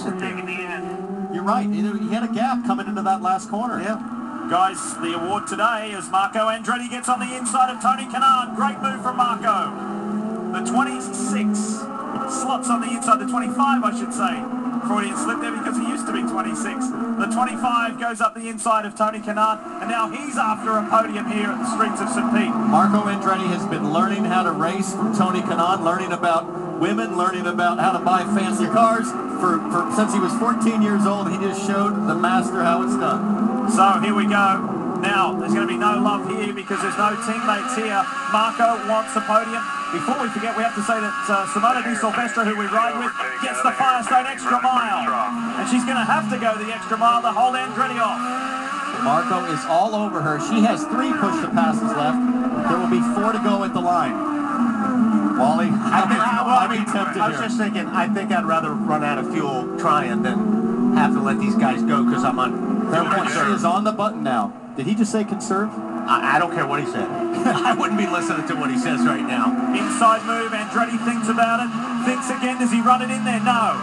at the end. You're right. He had a gap coming into that last corner. Yeah. Guys, the award today is Marco Andretti gets on the inside of Tony Kanaan. Great move from Marco. The 26 slots on the inside, the 25 I should say. Freudian slip there because he used to be 26. The 25 goes up the inside of Tony Kanaan, and now he's after a podium here at the streets of St. Pete. Marco Andretti has been learning how to race from Tony Kanaan, learning about women, learning about how to buy fancy cars. Since he was 14 years old, he just showed the master how it's done. So here we go. Now, there's going to be no love here because there's no teammates here. Marco wants the podium. Before we forget, we have to say that Simona Di Silvestro, who we ride with, gets the Firestone extra mile. And she's going to have to go the extra mile to hold Andretti off. Marco is all over her. She has 3 push-to-passes left. There will be 4 to go at the line. Wally, I was just thinking, I think I'd rather run out of fuel trying than have to let these guys go because I'm on fuel conserve. She is on the button now. Did he just say conserve? I don't care what he said. I wouldn't be listening to what he says right now. Inside move, Andretti thinks about it. Thinks again, does he run it in there? No.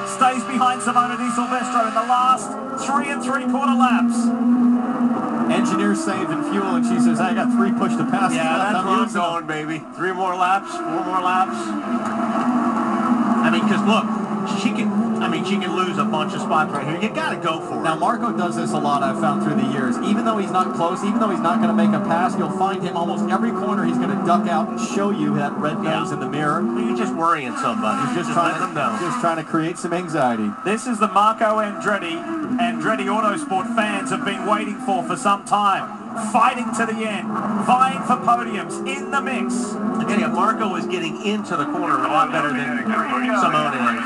Stays behind Simona Di Silvestro in the last 3 3/4 laps. Engineer saving fuel, and she says, I got 3 push-to-passes. Yeah, that's where I'm going, baby. 3 more laps, 4 more laps. I mean, because look, she can lose a bunch of spots right here. You got to go for it. Now, Marco does this a lot, I've found through the years. Even though he's not close, even though he's not going to make a pass, you'll find him almost every corner. He's going to duck out and show you that red nose in the mirror. You're just worrying somebody. He's just trying to create some anxiety. This is the Marco Andretti Autosport fans have been waiting for some time. Fighting to the end, vying for podiums, in the mix. Yeah, Marco is getting into the corner a lot better than Simona is.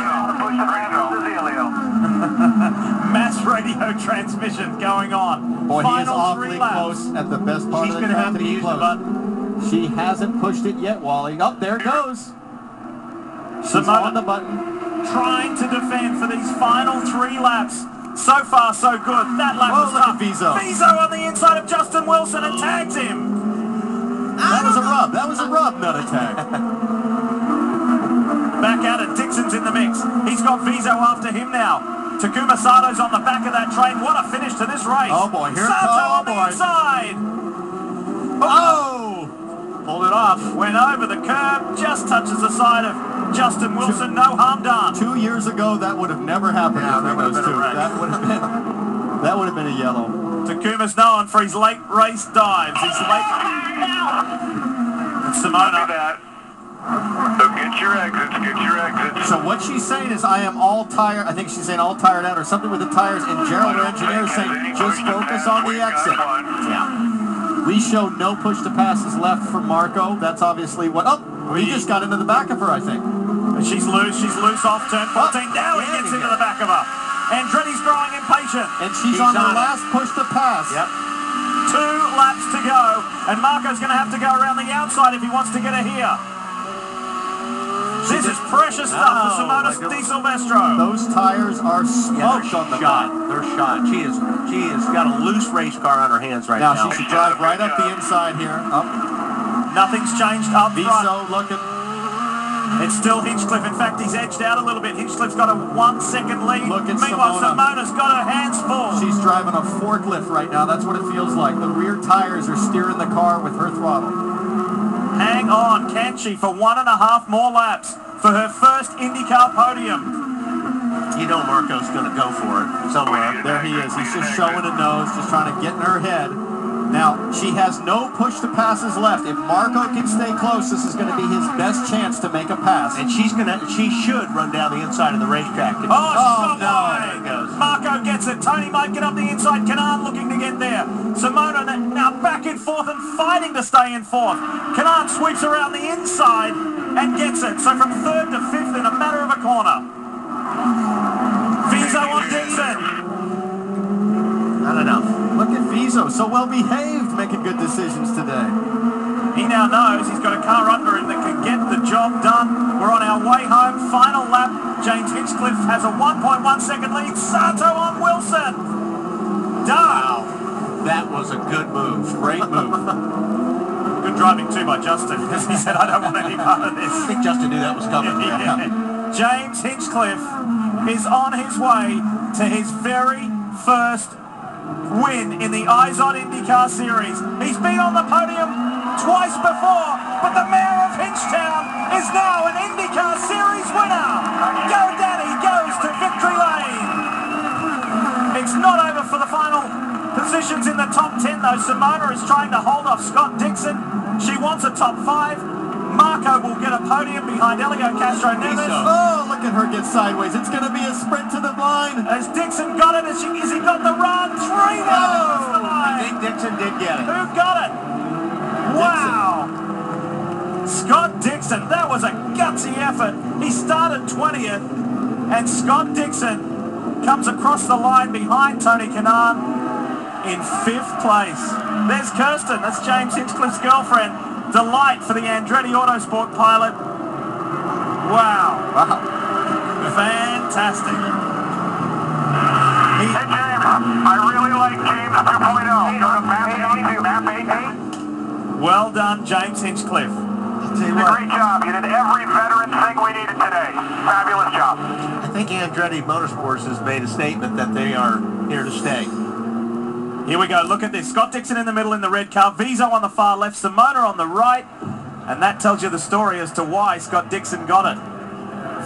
Mass radio transmission going on. Boy, Final he is awfully close at the best part of the track. She's going to have to use the button. She hasn't pushed it yet, Wally. Oh, there it goes. She's on the button. Trying to defend for these final 3 laps. So far, so good. That lap was tough. Viso on the inside of Justin Wilson and tags him. That was a rub. That was a rub, not a tag. Back out and Dixon's in the mix. He's got Viso after him now. Takuma Sato's on the back of that train. What a finish to this race. Oh, boy. Here it Sato comes. on the inside. Oh! Pulled it off. Went over the curb. Just touches the side of Justin Wilson. No harm done. 2 years ago, that would have never happened between those two. That would have been a yellow. Takuma's known for his late race dives. He's late. Simona. So get your exits. So what she's saying is, I am all tired. I think she's saying all tired out or something with the tires. And Gerald, our engineer, is saying just focus on the exit. Yeah. We show no push to passes left for Marco. That's obviously what. Oh, he just got into the back of her, I think. She's loose. She's loose off turn 14. Now he gets into the back of her. Andretti's growing impatient. And she's on her last push to pass. Yep. 2 laps to go. And Marco's going to have to go around the outside if he wants to get her here. This is precious stuff for Simona Di Silvestro. Those tires are smoked on the back. They're shot. She has got a loose race car on her hands right now. Now she should drive right up the inside here. Up. Nothing's changed up front. Viso looking. It's still Hinchcliffe. In fact, he's edged out a little bit. Hinchcliffe's got a 1 second lead. Look at Meanwhile, Simona. Simona's got her hands full. She's driving a forklift right now. That's what it feels like. The rear tires are steering the car with her throttle. Hang on, can she, for 1.5 more laps for her first IndyCar podium? You know Marco's going to go for it somewhere. There he is. He's just showing a nose, just trying to get in her head. Now, she has no push to passes left. If Marco can stay close, this is going to be his best chance to make a pass. And she should run down the inside of the racetrack. She's got wide. Marco gets it. Tony might get up the inside. Kanaan looking to get there. Simona now back in 4th and fighting to stay in 4th. Kanaan sweeps around the inside and gets it. So from 3rd to 5th in a matter of a corner. Viso on Dixon. Not enough. Look at Viso, so well behaved, making good decisions today. He now knows he's got a car under him that can get the job done. We're on our way home. Final lap. James Hinchcliffe has a 1.1 second lead. Sato on Wilson. Done. Wow. That was a good move. Great move. Good driving too by Justin, because he said, I don't want any part of this. I think Justin knew that was coming. Yeah. James Hinchcliffe is on his way to his very first win in the Eyes on IndyCar Series. He's been on the podium twice before, but the mayor of Hinchtown is now an IndyCar Series winner. Go Daddy goes to victory lane. It's not over for the final positions in the top 10 though. Simona is trying to hold off Scott Dixon. She wants a top 5. Marco will get a podium behind Elio Castro Neves. Oh, look at her get sideways. It's going to be a sprint to the line. Has Dixon got it? Has he got the run? 3 across the line. I think Dixon did get it. Who got it? Wow. Scott Dixon. That was a gutsy effort. He started 20th, and Scott Dixon comes across the line behind Tony Kanaan in 5th place. There's Kirsten. That's James Hinchcliffe's girlfriend. Delight for the Andretti Autosport pilot. Wow. Fantastic. Hey, James, I really like James 2.0. Go to map 8. Well done, James Hinchcliffe. You did a great job. You did every veteran thing we needed today. Fabulous job. I think Andretti Motorsports has made a statement that they are here to stay. Here we go. Look at this. Scott Dixon in the middle in the red car. Vizo on the far left. Simona on the right. And that tells you the story as to why Scott Dixon got it.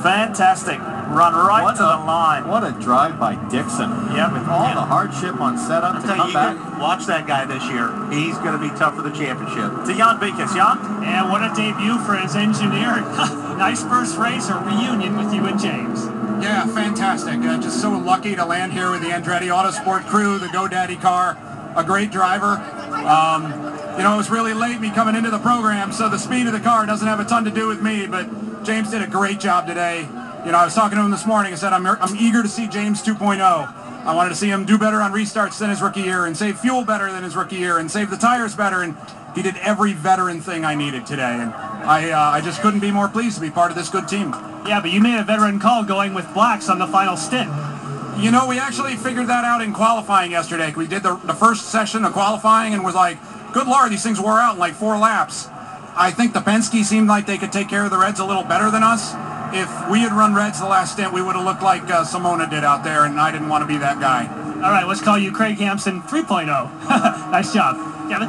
Fantastic. Run right to the line. What a drive by Dixon. Yeah, with all the hardship on setup to come back. Watch that guy this year. He's going to be tough for the championship. To Jan Beekes. Jan? Yeah, what a debut for his engineer. Nice first race, a reunion with you and James. Yeah, fantastic. Just so lucky to land here with the Andretti Autosport crew, the GoDaddy car. A great driver. You know, it was really late me coming into the program, so the speed of the car doesn't have a ton to do with me, but James did a great job today. You know, I was talking to him this morning and said I'm eager to see James 2.0. I wanted to see him do better on restarts than his rookie year and save fuel better than his rookie year and save the tires better, and he did every veteran thing I needed today, and I just couldn't be more pleased to be part of this good team. Yeah, but you made a veteran call going with blacks on the final stint. You know, we actually figured that out in qualifying yesterday. We did the first session of qualifying and was like, good Lord, these things wore out in like 4 laps. I think the Penske seemed like they could take care of the Reds a little better than us. If we had run Reds the last stint, we would have looked like Simona did out there, and I didn't want to be that guy. All right, let's call you Craig Hampson 3.0. Nice job. Kevin?